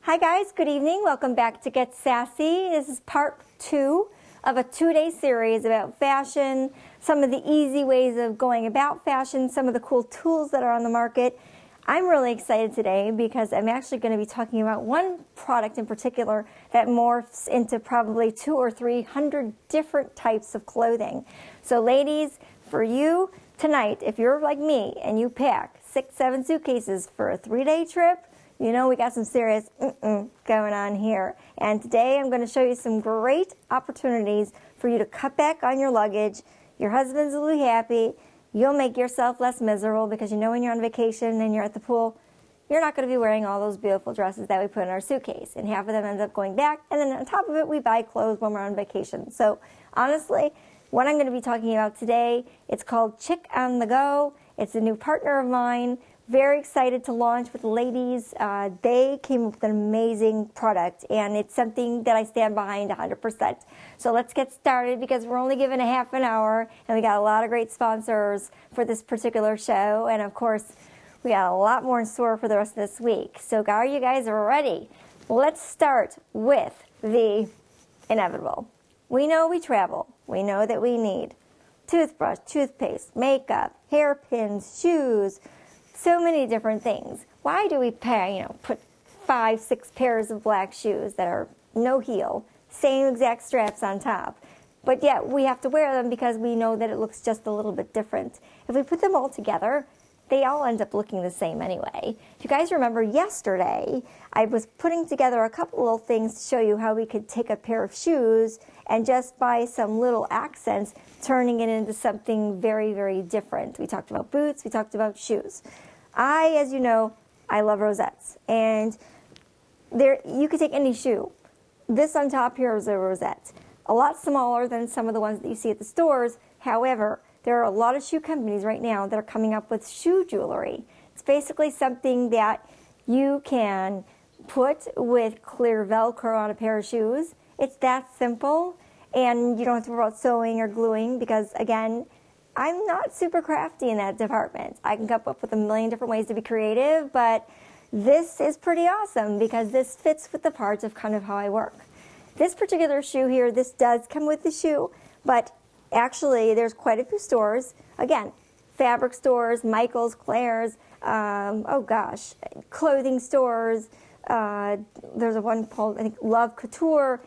Hi guys, good evening. Welcome back to Get Sassy. This is part 2 of a 2-day series about fashion, some of the easy ways of going about fashion, some of the cool tools that are on the market. I'm really excited today because I'm actually going to be talking about one product in particular that morphs into probably 200 or 300 different types of clothing. So ladies, for you tonight, if you're like me and you pack 6-7 suitcases for a 3-day trip, you know we got some serious going on here. And today I'm going to show you some great opportunities for you to cut back on your luggage. Your husbands will be happy. You'll make yourself less miserable because you know when you're on vacation and you're at the pool, you're not going to be wearing all those beautiful dresses that we put in our suitcase. And half of them end up going back. And then on top of it, we buy clothes when we're on vacation. So honestly, what I'm going to be talking about today, it's called Chic on the Go. It's a new partner of mine. Very excited to launch with the ladies. They came up with an amazing product, and it's something that I stand behind 100%. So let's get started because we're only given a half an hour, and we got a lot of great sponsors for this particular show, and of course, we got a lot more in store for the rest of this week. So are you guys ready? Let's start with the inevitable. We know we travel. We know that we need toothbrush, toothpaste, makeup, hairpins, shoes, so many different things. Why do we put 5-6 pairs of black shoes that are no heel, same exact straps on top, but yet we have to wear them because we know that it looks just a little bit different. If we put them all together, they all end up looking the same anyway. If you guys remember yesterday, I was putting together a couple little things to show you how we could take a pair of shoes and just by some little accents, turning it into something very, very different. We talked about boots, we talked about shoes. As you know, I love rosettes, and you could take any shoe. This on top here is a rosette, a lot smaller than some of the ones that you see at the stores. However, there are a lot of shoe companies right now that are coming up with shoe jewelry. It's basically something that you can put with clear Velcro on a pair of shoes. It's that simple, and you don't have to worry about sewing or gluing because, again, I'm not super crafty in that department. I can come up with a million different ways to be creative, but this is pretty awesome because this fits with the parts of kind of how I work. This particular shoe here, this does come with the shoe, but actually there's quite a few stores. Again, fabric stores, Michael's, Claire's, clothing stores. There's one called, I think, Love Couture.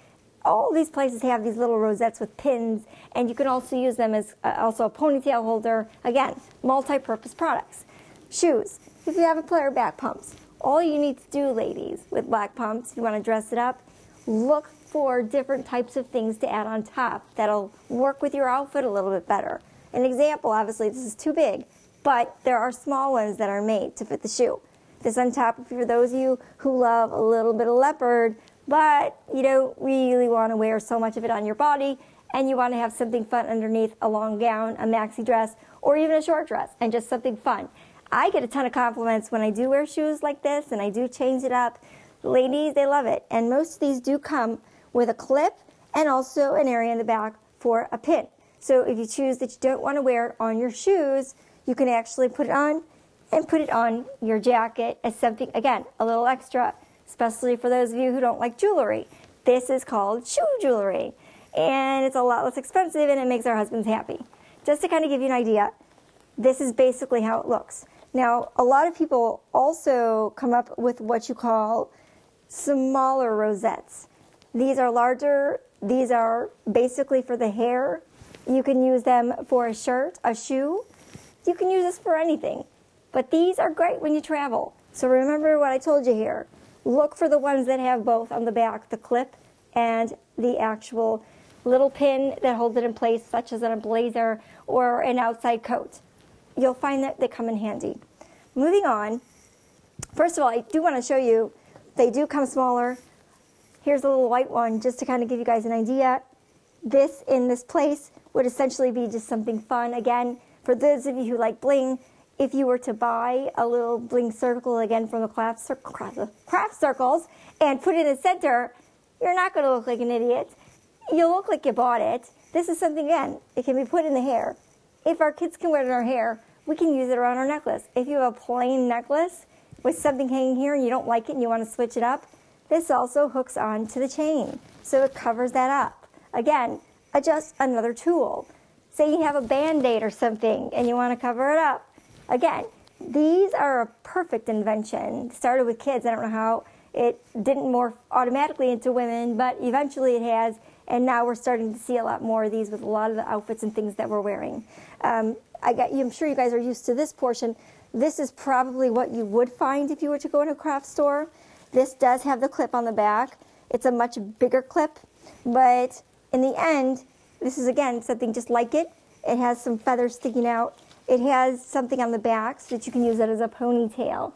All these places have these little rosettes with pins, and you can also use them as also a ponytail holder. Again, multi-purpose products. Shoes. If you have a pair of back pumps, all you need to do, ladies, with black pumps, if you want to dress it up, look for different types of things to add on top that'll work with your outfit a little bit better. An example, obviously, this is too big, but there are small ones that are made to fit the shoe. This on top, for those of you who love a little bit of leopard, but you don't really want to wear so much of it on your body, and you want to have something fun underneath, a long gown, a maxi dress, or even a short dress, and just something fun. I get a ton of compliments when I do wear shoes like this, and I do change it up. Ladies, they love it, and most of these do come with a clip and also an area in the back for a pin. So if you choose that you don't want to wear it on your shoes, you can actually put it on and put it on your jacket as something, again, a little extra, especially for those of you who don't like jewelry. This is called shoe jewelry, and it's a lot less expensive, and it makes our husbands happy. Just to kind of give you an idea, this is basically how it looks. Now, a lot of people also come up with what you call smaller rosettes. These are larger. These are basically for the hair. You can use them for a shirt, a shoe. You can use this for anything, but these are great when you travel. So remember what I told you here. Look for the ones that have both on the back, the clip and the actual little pin that holds it in place, such as on a blazer or an outside coat. You'll find that they come in handy. Moving on, first of all, I do want to show you, they do come smaller. Here's a little white one just to kind of give you guys an idea. This in this place would essentially be just something fun. Again, for those of you who like bling, if you were to buy a little bling circle, again, from the craft circles, and put it in the center, you're not going to look like an idiot. You'll look like you bought it. This is something, again, it can be put in the hair. If our kids can wear it in our hair, we can use it around our necklace. If you have a plain necklace with something hanging here and you don't like it and you want to switch it up, this also hooks onto the chain, so it covers that up. Again, just another tool. Say you have a Band-Aid or something and you want to cover it up. Again, these are a perfect invention. It started with kids. I don't know how it didn't morph automatically into women, but eventually it has, and now we're starting to see a lot more of these with a lot of the outfits and things that we're wearing. I'm sure you guys are used to this portion. This is probably what you would find if you were to go in a craft store. This does have the clip on the back. It's a much bigger clip, but in the end, this is, again, something just like it. It has some feathers sticking out. It has something on the back so that you can use it as a ponytail.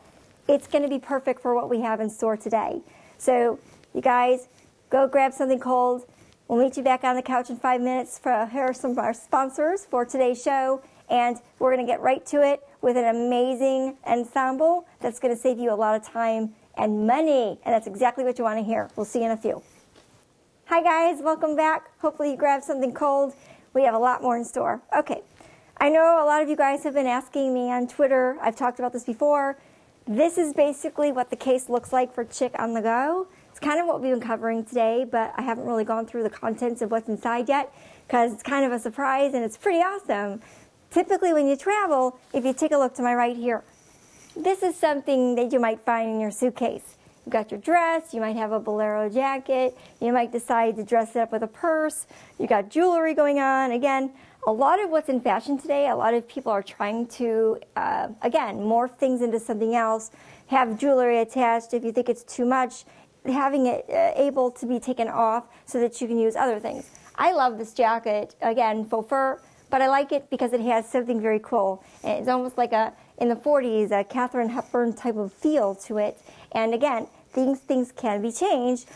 It's going to be perfect for what we have in store today. So, you guys, go grab something cold. We'll meet you back on the couch in 5 minutes for here are some of our sponsors for today's show, and we're going to get right to it with an amazing ensemble that's going to save you a lot of time and money, and that's exactly what you want to hear. We'll see you in a few. Hi guys, welcome back. Hopefully you grabbed something cold. We have a lot more in store. Okay, I know a lot of you guys have been asking me on Twitter. I've talked about this before. This is basically what the case looks like for Chick on the Go. It's kind of what we've been covering today, but I haven't really gone through the contents of what's inside yet because it's kind of a surprise and it's pretty awesome. Typically when you travel, if you take a look to my right here, this is something that you might find in your suitcase. You've got your dress, you might have a bolero jacket, you might decide to dress it up with a purse, you got jewelry going on. Again, a lot of what's in fashion today, a lot of people are trying to, again, morph things into something else, have jewelry attached if you think it's too much, having it able to be taken off so that you can use other things. I love this jacket, again, faux fur, but I like it because it has something very cool. And it's almost like in the 40s, a Katharine Hepburn type of feel to it. And again, things can be changed.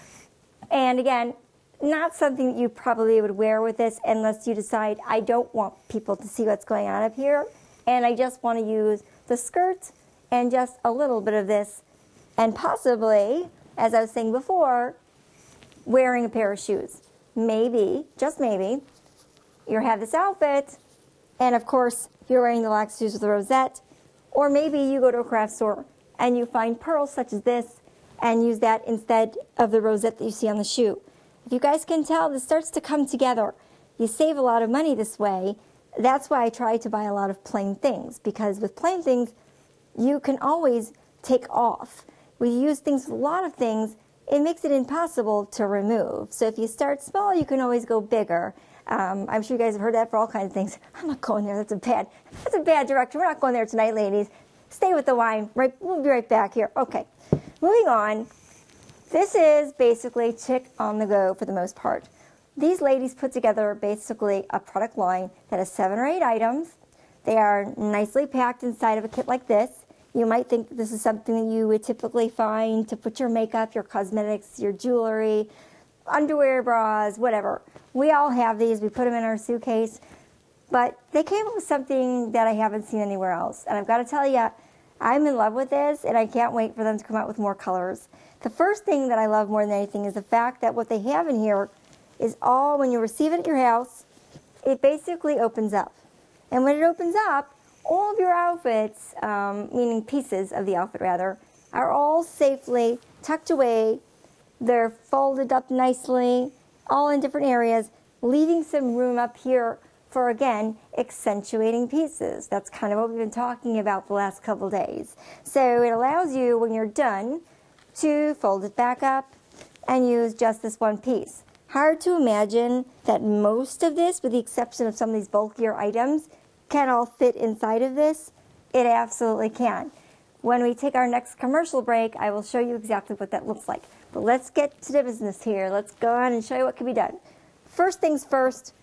And again, not something that you probably would wear with this unless you decide, I don't want people to see what's going on up here, and I just want to use the skirt and just a little bit of this, and possibly, as I was saying before, wearing a pair of shoes. Maybe, just maybe, you have this outfit, and of course, you're wearing the lax shoes with a rosette, or maybe you go to a craft store and you find pearls such as this and use that instead of the rosette that you see on the shoe. If you guys can tell, this starts to come together. You save a lot of money this way. That's why I try to buy a lot of plain things, because with plain things, you can always take off. When you use things with a lot of things, it makes it impossible to remove. So if you start small, you can always go bigger. I'm sure you guys have heard that for all kinds of things. I'm not going there. That's a bad direction. We're not going there tonight, ladies. Stay with the wine. We'll be right back here. Okay, moving on. This is basically Chick on the Go for the most part. These ladies put together basically a product line that has 7 or 8 items. They are nicely packed inside of a kit like this. You might think this is something that you would typically find to put your makeup, your cosmetics, your jewelry, underwear, bras, whatever. We all have these. We put them in our suitcase. But they came up with something that I haven't seen anywhere else. And I've got to tell you, I'm in love with this, and I can't wait for them to come out with more colors. The first thing that I love more than anything is the fact that what they have in here is all, when you receive it at your house, it basically opens up. And when it opens up, all of your outfits, meaning pieces of the outfit rather, are all safely tucked away. They're folded up nicely, all in different areas, leaving some room up here for, again, accentuating pieces. That's kind of what we've been talking about the last couple days. So it allows you, when you're done, to fold it back up and use just this one piece. Hard to imagine that most of this, with the exception of some of these bulkier items, can all fit inside of this. It absolutely can. When we take our next commercial break, I will show you exactly what that looks like. But let's get to the business here. Let's go on and show you what can be done. First things first,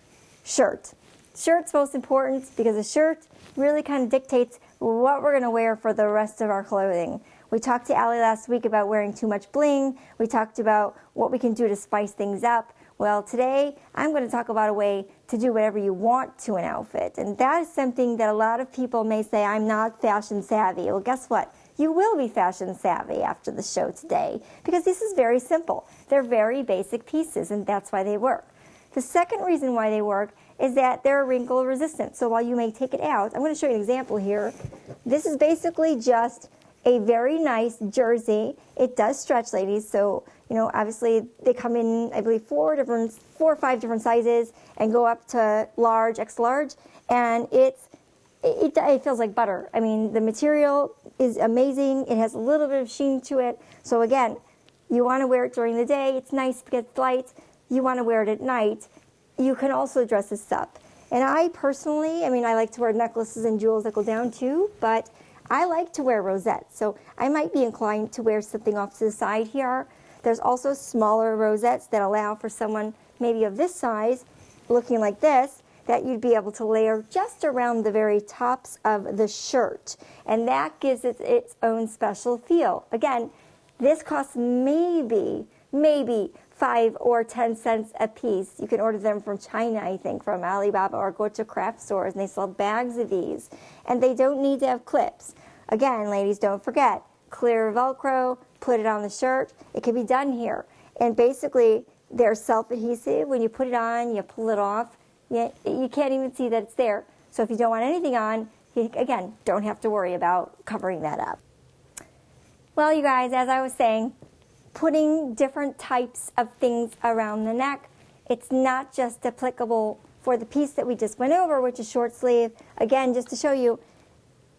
shirt. Shirt's most important because a shirt really kind of dictates what we're going to wear for the rest of our clothing. We talked to Allie last week about wearing too much bling. We talked about what we can do to spice things up. Well, today I'm going to talk about a way to do whatever you want to an outfit. And that is something that a lot of people may say, I'm not fashion savvy. Well, guess what? You will be fashion savvy after the show today because this is very simple. They're very basic pieces, and that's why they work. The second reason why they work is that they're wrinkle resistant. So while you may take it out, I'm going to show you an example here. This is basically just a very nice jersey. It does stretch, ladies, so obviously they come in, I believe, four or five different sizes and go up to large, extra large, and it feels like butter. I mean, the material is amazing. It has a little bit of sheen to it. So again, you want to wear it during the day. It's nice because it's light. You want to wear it at night. You can also dress this up. And I personally, I like to wear necklaces and jewels that go down too, but I like to wear rosettes. So I might be inclined to wear something off to the side here. There's also smaller rosettes that allow for someone maybe of this size, looking like this, that you'd be able to layer just around the very tops of the shirt. And that gives it its own special feel. Again, this costs maybe 5 or 10 cents a piece. You can order them from China, I think, from Alibaba, or go to craft stores, and they sell bags of these. And they don't need to have clips. Again, ladies, don't forget, clear Velcro, put it on the shirt. It can be done here. And basically, they're self-adhesive. When you put it on, you pull it off. You can't even see that it's there. So if you don't want anything on, you, again, don't have to worry about covering that up. Well, you guys, as I was saying, putting different types of things around the neck, it's not just applicable for the piece that we just went over, which is short sleeve. Again, just to show you,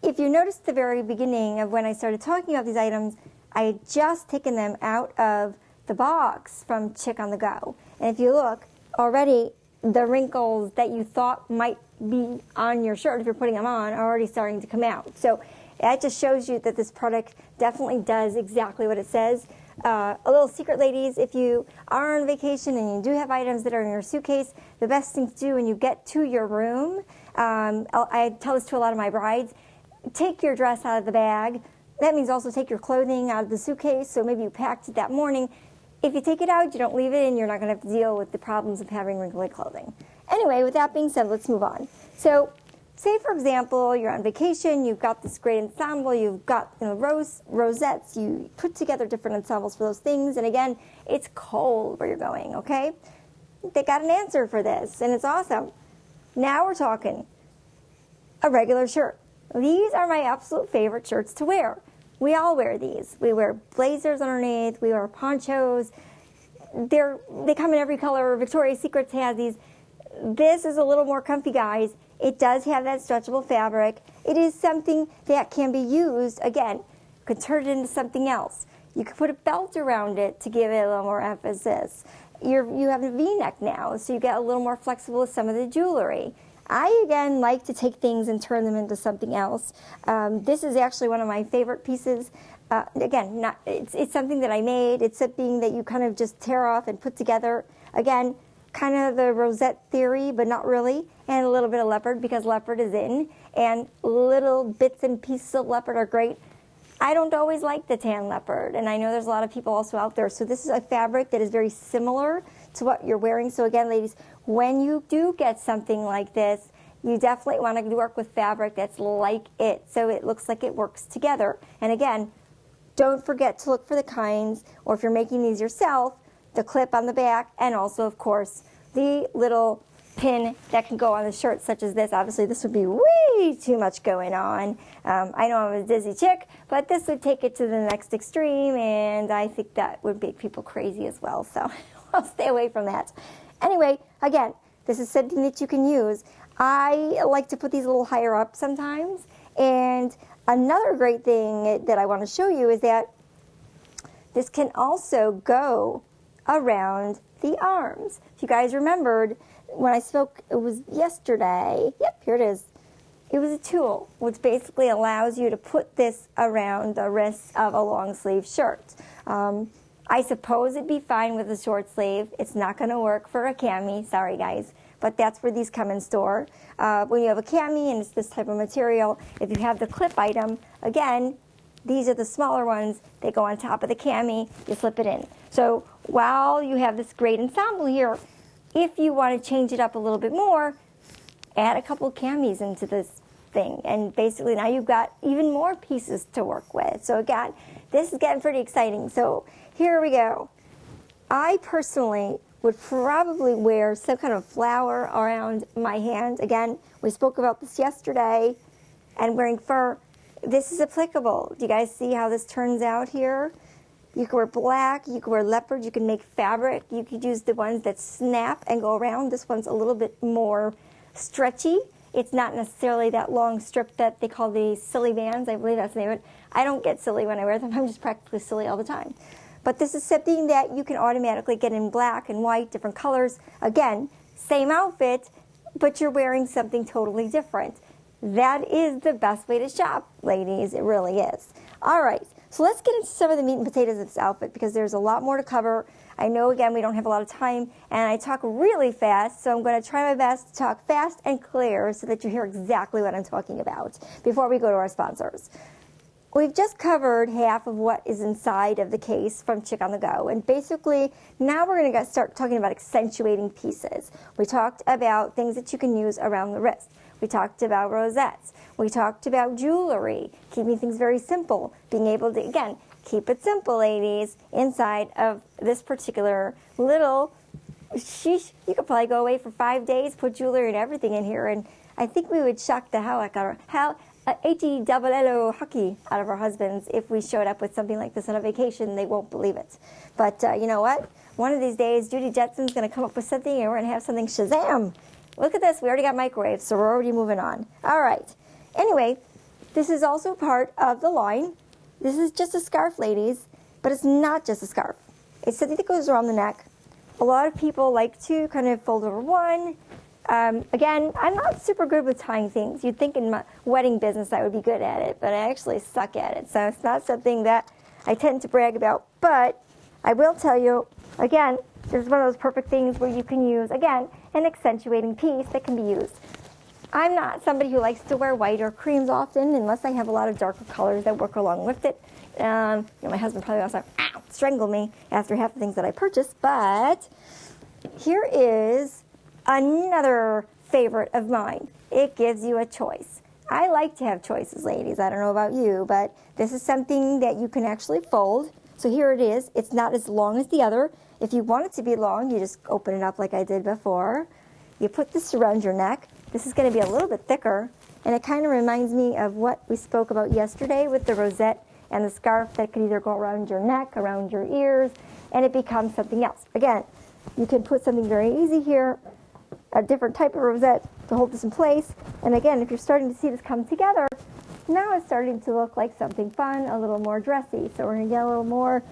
if you noticed at the very beginning of when I started talking about these items, I had just taken them out of the box from Chick on the Go. And if you look, already the wrinkles that you thought might be on your shirt if you're putting them on are already starting to come out. So that just shows you that this product definitely does exactly what it says. A little secret, ladies, if you are on vacation and you do have items that are in your suitcase, the best thing to do when you get to your room, I tell this to a lot of my brides, take your dress out of the bag. That means also take your clothing out of the suitcase, so maybe you packed it that morning. If you take it out, you don't leave it, and you're not going to have to deal with the problems of having wrinkly clothing. Anyway, with that being said, let's move on. So, say for example, you're on vacation, you've got this great ensemble, you've got rosettes, you put together different ensembles for those things, and again, it's cold where you're going, okay? They got an answer for this, and it's awesome. Now we're talking a regular shirt. These are my absolute favorite shirts to wear. We all wear these. We wear blazers underneath, we wear ponchos. They come in every color. Victoria's Secret has these. This is a little more comfy, guys. It does have that stretchable fabric. It is something that can be used, again, you could turn it into something else. You could put a belt around it to give it a little more emphasis. You have a V-neck now, so you get a little more flexible with some of the jewelry. I, again, like to take things and turn them into something else. This is actually one of my favorite pieces. Again, it's something that I made. It's something that you kind of just tear off and put together. Again, kind of the rosette theory, but not really. And a little bit of leopard, because leopard is in. And little bits and pieces of leopard are great. I don't always like the tan leopard, and I know there's a lot of people also out there. So this is a fabric that is very similar to what you're wearing. So again, ladies, when you do get something like this, you definitely want to work with fabric that's like it, so it looks like it works together. And again, don't forget to look for the kinds, or if you're making these yourself, the clip on the back, and also, of course, the little pin that can go on the shirt, such as this. Obviously, this would be way too much going on. I know I'm a dizzy chick, but this would take it to the next extreme, and I think that would make people crazy as well, so I'll stay away from that. Anyway, again, this is something that you can use. I like to put these a little higher up sometimes, and another great thing that I want to show you is that this can also go around the arms. If you guys remembered, when I spoke, it was yesterday. Yep, here it is. It was a tool, which basically allows you to put this around the wrist of a long sleeve shirt. I suppose it'd be fine with a short sleeve. It's not going to work for a cami, sorry guys, but that's where these come in store. When you have a cami and it's this type of material, if you have the clip item, again, these are the smaller ones. They go on top of the cami, you slip it in. So while you have this great ensemble here, if you want to change it up a little bit more, add a couple of camis into this thing. And basically now you've got even more pieces to work with. So again, this is getting pretty exciting. So here we go. I personally would probably wear some kind of flower around my hand. Again, we spoke about this yesterday, and wearing fur. this is applicable. Do you guys see how this turns out here? You can wear black, you can wear leopard, you can make fabric, you could use the ones that snap and go around. This one's a little bit more stretchy. It's not necessarily that long strip that they call the silly bands. I believe that's the name of it. I don't get silly when I wear them. I'm just practically silly all the time. But this is something that you can automatically get in black and white, different colors. Again, same outfit, but you're wearing something totally different. That is the best way to shop, ladies. It really is. All right, so let's get into some of the meat and potatoes of this outfit because there's a lot more to cover. I know, again, we don't have a lot of time, and I talk really fast, so I'm going to try my best to talk fast and clear so that you hear exactly what I'm talking about before we go to our sponsors. We've just covered half of what is inside of the case from Chick on the Go, and basically now we're going to start talking about accentuating pieces. We talked about things that you can use around the wrist. We talked about rosettes. We talked about jewelry, keeping things very simple, being able to, again, keep it simple, ladies, inside of this particular little, sheesh, you could probably go away for 5 days, put jewelry and everything in here, and I think we would shock the hell out of our H-E-double-L-O hockey out of our husbands if we showed up with something like this on a vacation. They won't believe it. But you know what? One of these days, Judy Jetson's going to come up with something, and we're going to have something Shazam. Look at this. We already got microwaves, so we're already moving on. All right. Anyway, this is also part of the line. This is just a scarf, ladies, but it's not just a scarf. It's something that goes around the neck. A lot of people like to kind of fold over one. Again, I'm not super good with tying things. You'd think in my wedding business I would be good at it, but I actually suck at it. So it's not something that I tend to brag about. But I will tell you, again, this is one of those perfect things where you can use, again, an accentuating piece that can be used. I'm not somebody who likes to wear white or creams often unless I have a lot of darker colors that work along with it. My husband probably wants to strangle me after half the things that I purchased. But here is another favorite of mine. It gives you a choice. I like to have choices, ladies. I don't know about you, but this is something that you can actually fold. So here it is. It's not as long as the other. If you want it to be long, you just open it up like I did before. You put this around your neck. This is going to be a little bit thicker, and it kind of reminds me of what we spoke about yesterday with the rosette and the scarf that could either go around your neck, around your ears, and it becomes something else. Again, you can put something very easy here, a different type of rosette to hold this in place. And again, if you're starting to see this come together, now it's starting to look like something fun, a little more dressy. So we're going to get a little more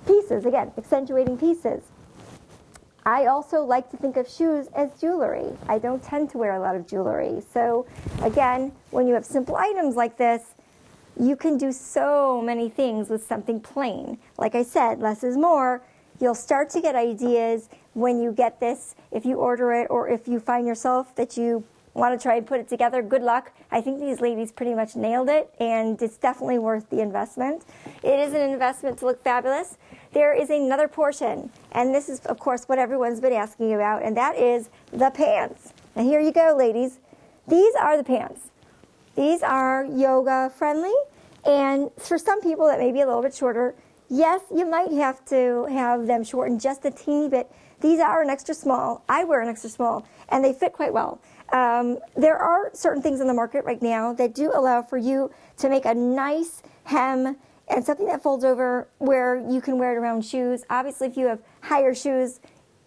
pieces, again, accentuating pieces. I also like to think of shoes as jewelry. I don't tend to wear a lot of jewelry. So again, when you have simple items like this, you can do so many things with something plain. Like I said, less is more. You'll start to get ideas when you get this, if you order it, or if you find yourself that you want to try and put it together. Good luck. I think these ladies pretty much nailed it, and it's definitely worth the investment. It is an investment to look fabulous. There is another portion, and this is, of course, what everyone's been asking about, and that is the pants. Now, here you go, ladies. These are the pants. These are yoga friendly, and for some people that may be a little bit shorter, yes, you might have to have them shortened just a teeny bit. These are an extra small. I wear an extra small, and they fit quite well. There are certain things in the market right now that do allow for you to make a nice hem and something that folds over where you can wear it around shoes. Obviously, if you have higher shoes,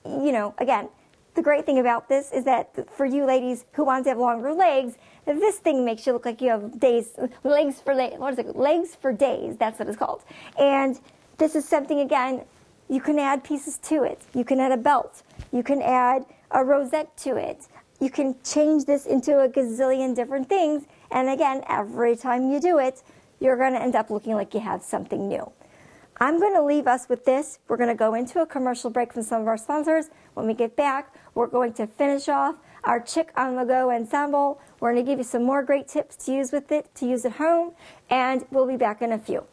you know, again, the great thing about this is that for you ladies who want to have longer legs, this thing makes you look like you have legs for days. That's what it's called. And this is something, again, you can add pieces to it. You can add a belt. You can add a rosette to it. You can change this into a gazillion different things. And again, every time you do it, you're going to end up looking like you have something new. I'm going to leave us with this. We're going to go into a commercial break from some of our sponsors. When we get back, we're going to finish off our Chick on the Go ensemble. We're going to give you some more great tips to use with it, to use at home, and we'll be back in a few.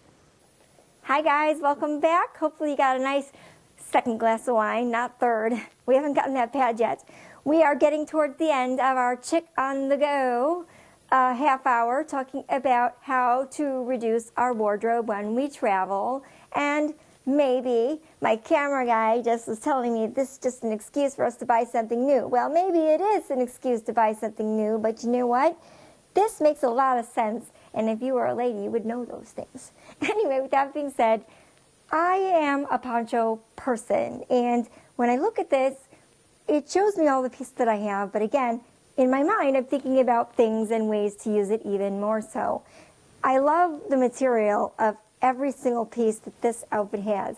Hi guys, welcome back. Hopefully you got a nice second glass of wine, not third. We haven't gotten that bad yet. We are getting towards the end of our Chick on the Go half hour, talking about how to reduce our wardrobe when we travel. And maybe my camera guy just was telling me this is just an excuse for us to buy something new. Well, maybe it is an excuse to buy something new, but you know what? This makes a lot of sense. And if you were a lady, you would know those things. Anyway, with that being said, I am a poncho person. And when I look at this, it shows me all the pieces that I have. But again, in my mind, I'm thinking about things and ways to use it even more so. I love the material of every single piece that this outfit has.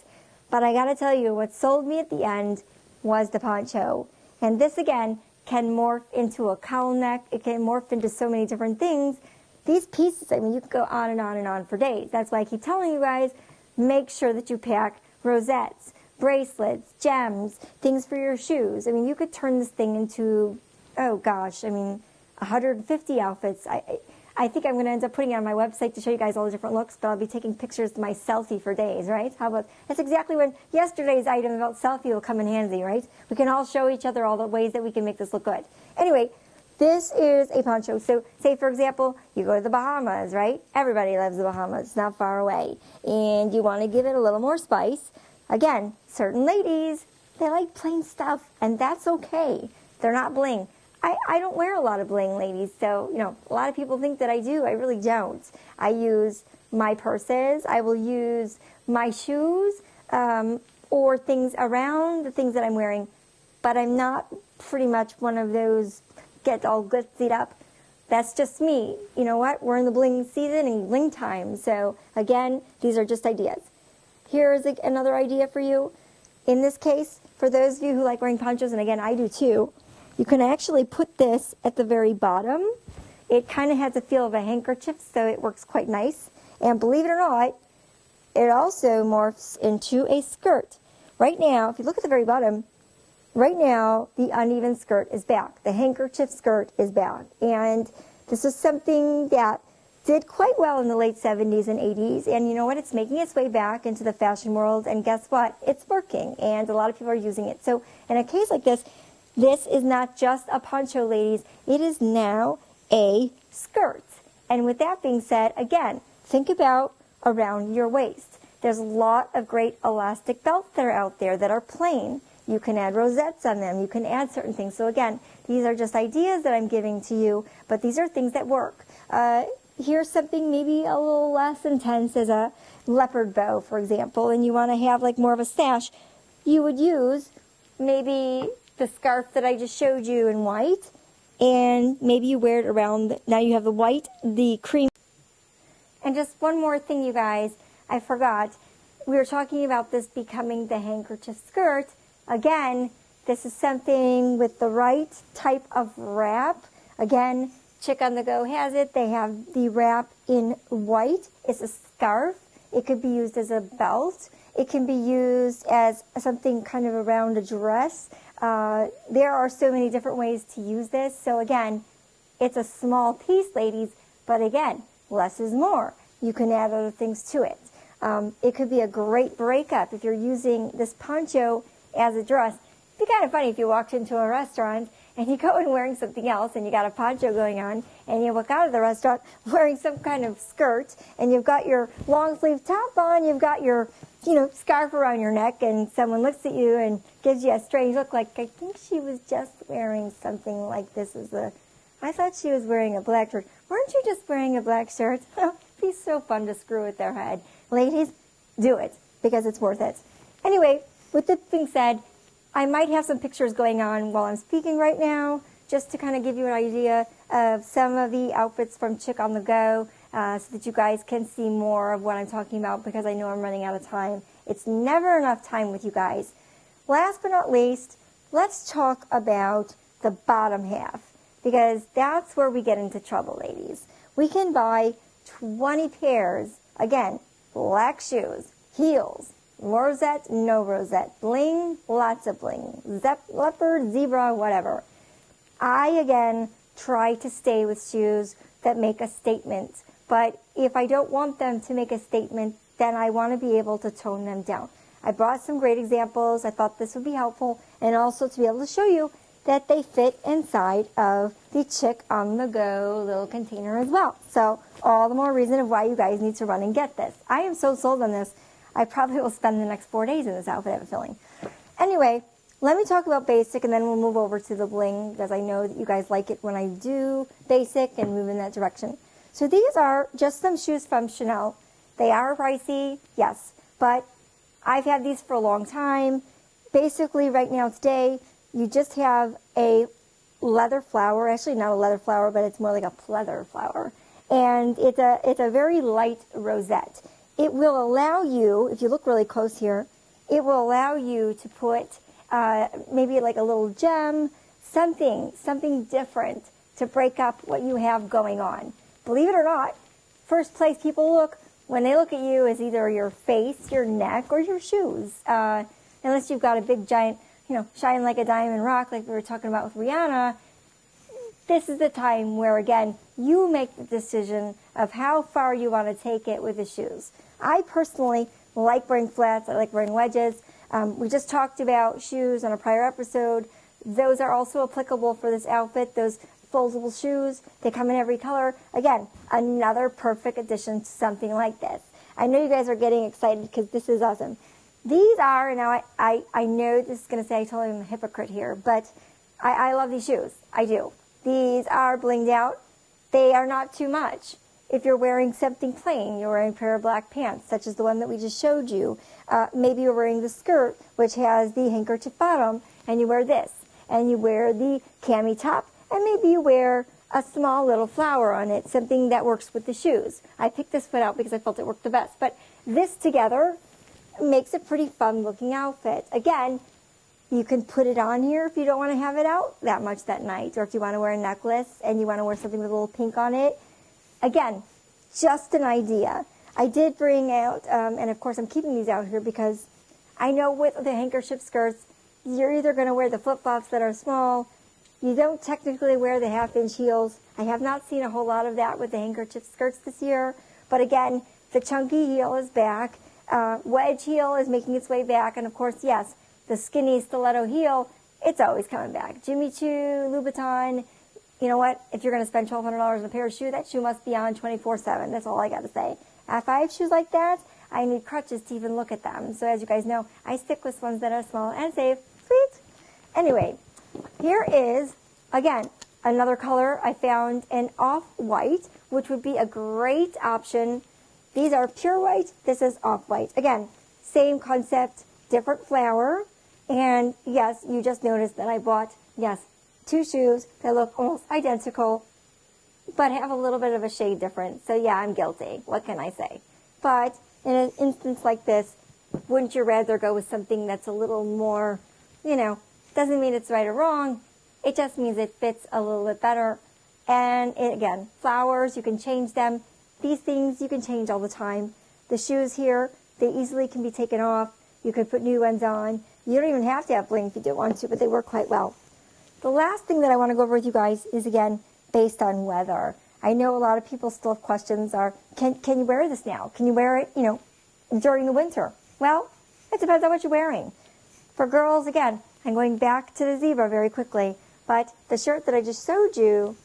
But I got to tell you, what sold me at the end was the poncho. And this, again, can morph into a cowl neck. It can morph into so many different things. These pieces, I mean, you can go on and on and on for days. That's why I keep telling you guys, make sure that you pack rosettes, bracelets, gems, things for your shoes. I mean, you could turn this thing into, oh gosh, I mean, 150 outfits. I think I'm going to end up putting it on my website to show you guys all the different looks, but I'll be taking pictures of my selfie for days, right? How about, that's exactly when yesterday's item about selfie will come in handy, right? We can all show each other all the ways that we can make this look good. Anyway, this is a poncho. So say, for example, you go to the Bahamas, right? Everybody loves the Bahamas. It's not far away. And you want to give it a little more spice. Again, certain ladies, they like plain stuff, and that's okay. They're not bling. I don't wear a lot of bling, ladies, so, you know, a lot of people think that I do. I really don't. I use my purses. I will use my shoes or things around the things that I'm wearing, but I'm not pretty much one of those get all glitzied up. That's just me. You know what? We're in the bling season and bling time, so, again, these are just ideas. Here's another idea for you. In this case, for those of you who like wearing ponchos, and again, I do too, you can actually put this at the very bottom. It kind of has a feel of a handkerchief, so it works quite nice. And believe it or not, it also morphs into a skirt. Right now, if you look at the very bottom, right now, the uneven skirt is back. The handkerchief skirt is back. And this is something that did quite well in the late 70s and 80s. And you know what? It's making its way back into the fashion world. And guess what? It's working. And a lot of people are using it. So in a case like this is not just a poncho, ladies. It is now a skirt. And with that being said, again, think about around your waist. There's a lot of great elastic belts that are out there that are plain. You can add rosettes on them. You can add certain things. So again, these are just ideas that I'm giving to you, but these are things that work. Here's something maybe a little less intense as a leopard bow, for example, and you want to have like more of a sash. You would use maybe the scarf that I just showed you in white, and maybe you wear it around. Now you have the white, the cream. And just one more thing, you guys, I forgot. We were talking about this becoming the handkerchief skirt. Again, this is something with the right type of wrap. Again, Chick on the Go has it. They have the wrap in white. It's a scarf. It could be used as a belt. It can be used as something kind of around a dress. There are so many different ways to use this. So again, it's a small piece, ladies, but again, less is more. You can add other things to it. It could be a great breakup if you're using this poncho as a dress. It'd be kind of funny if you walked into a restaurant and you go in wearing something else and you got a poncho going on, and you walk out of the restaurant wearing some kind of skirt, and you've got your long sleeve top on, you've got your, scarf around your neck, and someone looks at you and gives you a strange look like, I think she was just wearing something like this. I thought she was wearing a black shirt. Weren't you just wearing a black shirt? It'd be so fun to screw with their head. Ladies, do it, because it's worth it. Anyway, with that being said, I might have some pictures going on while I'm speaking right now, just to kind of give you an idea of some of the outfits from Chick on the Go, so that you guys can see more of what I'm talking about, because I know I'm running out of time. It's never enough time with you guys. Last but not least, let's talk about the bottom half, because that's where we get into trouble, ladies. We can buy 20 pairs, again, black shoes, heels, rosette, no rosette, bling, lots of bling, leopard, zebra, whatever. I, again, try to stay with shoes that make a statement, but if I don't want them to make a statement, then I want to be able to tone them down. I brought some great examples. I thought this would be helpful, and also to be able to show you that they fit inside of the Chick on the Go little container as well. So all the more reason of why you guys need to run and get this. I am so sold on this. I probably will spend the next 4 days in this outfit, I have a feeling. Anyway, let me talk about basic, and then we'll move over to the bling, because I know that you guys like it when I do basic and move in that direction. So these are just some shoes from Chanel. They are pricey, yes, but I've had these for a long time. Basically, right now today, you just have a leather flower. Actually, not a leather flower, but it's more like a pleather flower. And it's a very light rosette. It will allow you, if you look really close here, it will allow you to put maybe like a little gem, something different to break up what you have going on. Believe it or not, first place people look when they look at you is either your face, your neck, or your shoes. Unless you've got a big giant, shine like a diamond rock like we were talking about with Rihanna, this is the time where, again, you make the decision of how far you want to take it with the shoes. I personally like wearing flats. I like wearing wedges. We just talked about shoes on a prior episode. Those are also applicable for this outfit. Those foldable shoes, they come in every color. Again, another perfect addition to something like this. I know you guys are getting excited because this is awesome. These are, now I know this is going to say I totally am a hypocrite here, but I love these shoes. I do. These are blinged out. They are not too much. If you're wearing something plain, you're wearing a pair of black pants, such as the one that we just showed you. Maybe you're wearing the skirt, which has the handkerchief bottom, and you wear this. And you wear the cami top, and maybe you wear a small little flower on it, something that works with the shoes. I picked this foot out because I felt it worked the best. But this together makes a pretty fun looking outfit. Again, you can put it on here if you don't want to have it out that much that night, or if you want to wear a necklace and you want to wear something with a little pink on it. Again, just an idea. I did bring out, and of course I'm keeping these out here because I know with the handkerchief skirts, you're either going to wear the flip-flops that are small. You don't technically wear the half-inch heels. I have not seen a whole lot of that with the handkerchief skirts this year. But again, the chunky heel is back. Wedge heel is making its way back. And of course, yes, the skinny stiletto heel, it's always coming back. Jimmy Choo, Louboutin, you know what? If you're going to spend $1,200 on a pair of shoes, that shoe must be on 24/7. That's all I got to say. If I have shoes like that, I need crutches to even look at them. So as you guys know, I stick with ones that are small and safe. Sweet. Anyway, here is, again, another color I found in off-white, which would be a great option. These are pure white. This is off-white. Again, same concept, different flower. And yes, you just noticed that I bought, yes, two shoes that look almost identical, but have a little bit of a shade difference. So yeah, I'm guilty. What can I say? But in an instance like this, wouldn't you rather go with something that's a little more, doesn't mean it's right or wrong. It just means it fits a little bit better. And again, flowers, you can change them. These things you can change all the time. The shoes here, they easily can be taken off. You could put new ones on. You don't even have to have bling if you don't want to, but they work quite well. The last thing that I want to go over with you guys is, again, based on weather. I know a lot of people still have questions can you wear this now? Can you wear it, during the winter? Well, it depends on what you're wearing. For girls, again, I'm going back to the zebra very quickly, but the shirt that I just showed you,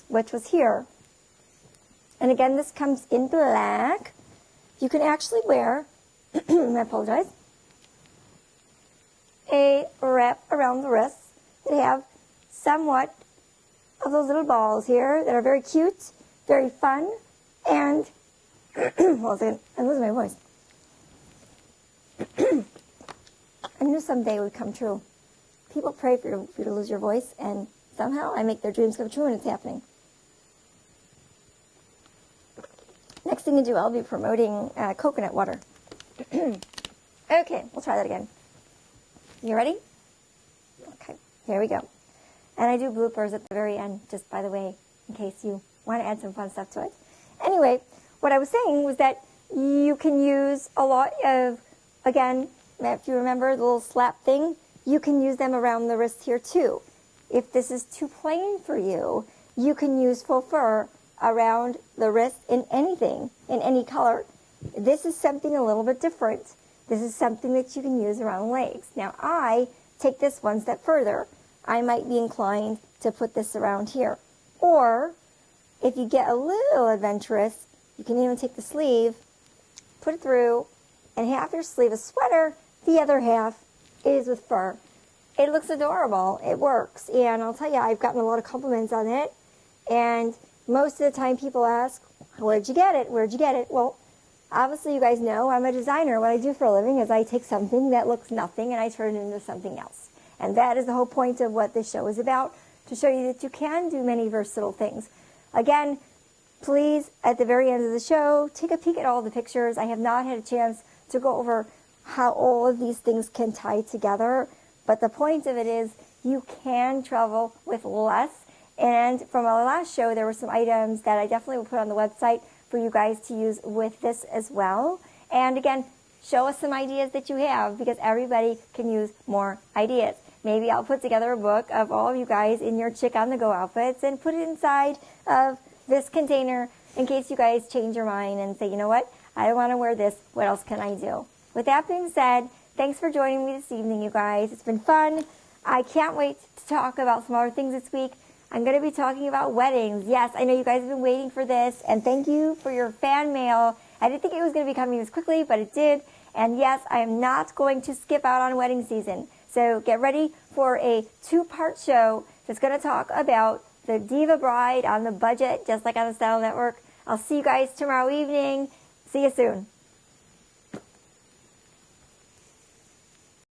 which was here, and again, this comes in black, you can actually wear, I apologize, a wrap around the wrists that have somewhat of those little balls here that are very cute, very fun, and, hold on a second, I'm losing my voice. I knew someday it would come true. People pray for you to lose your voice, and somehow I make their dreams come true, and it's happening. Next thing you do, I'll be promoting coconut water. Okay, we'll try that again. You ready? Okay, here we go. And I do bloopers at the very end, just by the way, in case you want to add some fun stuff to it. Anyway, what I was saying was that you can use a lot of, again, if you remember the little slap thing, you can use them around the wrist here too. If this is too plain for you, you can use faux fur around the wrist in anything, in any color. This is something a little bit different. This is something that you can use around the legs. Now I take this one step further. I might be inclined to put this around here. Or if you get a little adventurous, you can even take the sleeve, put it through, and half your sleeve is sweater, the other half is with fur. It looks adorable. It works. And I'll tell you, I've gotten a lot of compliments on it. And most of the time people ask, where'd you get it? Where'd you get it? Well, obviously you guys know I'm a designer. What I do for a living is I take something that looks nothing and I turn it into something else. And that is the whole point of what this show is about, to show you that you can do many versatile things. Again, please, at the very end of the show, take a peek at all the pictures. I have not had a chance to go over how all of these things can tie together, but the point of it is you can travel with less. And from our last show, there were some items that I definitely will put on the website for you guys to use with this as well. And again, show us some ideas that you have, because everybody can use more ideas. Maybe I'll put together a book of all of you guys in your Chick on the Go outfits and put it inside of this container in case you guys change your mind and say, you know what, I don't want to wear this. What else can I do? With that being said, thanks for joining me this evening, you guys. It's been fun. I can't wait to talk about some other things this week. I'm going to be talking about weddings. Yes, I know you guys have been waiting for this, and thank you for your fan mail. I didn't think it was going to be coming this quickly, but it did. And yes, I am not going to skip out on wedding season. So get ready for a 2-part show that's going to talk about the Diva Bride on the budget, just like on the Style Network. I'll see you guys tomorrow evening. See you soon.